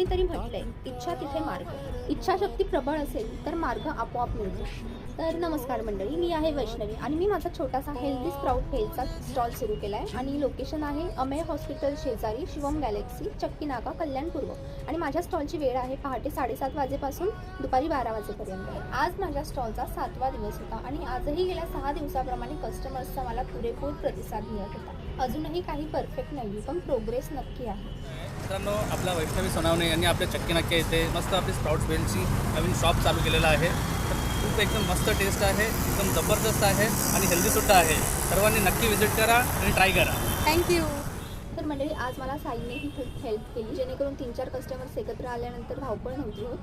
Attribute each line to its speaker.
Speaker 1: कोणीतरी म्हटलंय, इच्छा तिथे मार्ग. इच्छाशक्ती प्रबळ असेल तर मार्ग आपोआप मिळतो. तर नमस्कार मंडळी, मी आहे वैष्णवी आणि मी माझा छोटासा हेल्दी स्प्राउट भेलचा स्टॉल सुरू केला आहे आणि लोकेशन आहे अमेय हॉस्पिटल शेजारी शिवम गॅलेक्सी, चक्की नाका, कल्याण पूर्व. आणि माझ्या स्टॉलची वेळ आहे पहाटे 7:30 वाजेपासून दुपारी 12 वाजेपर्यंत. आज माझ्या स्टॉलचा 7वा दिवस होता आणि आजही गेल्या 6 दिवसाप्रमाणे कस्टमर्सचा मला पुरेपूर प्रतिसाद मिळत होता. अजूनही काही परफेक्ट नाही, पण प्रोग्रेस नक्की आहे.
Speaker 2: मित्रांनो, आपला वैष्णवी सोनावणे यांनी आपल्या चक्की नाक्या येथे मस्त आपली स्प्राउट्स बेलची नवीन शॉप चालू केलेला आहे. तर खूप एकदम मस्त टेस्ट आहे, एकदम जबरदस्त आहे आणि हेल्दीसुद्धा आहे. सर्वांनी नक्की व्हिजिट करा आणि ट्राय करा.
Speaker 1: थँक्यू. तर मंडळी, आज मला साईने ही खूप हेल्प केली, जेणेकरून 3-4 कस्टमर्स एकत्र आल्यानंतर धावपळ नव्हती होत.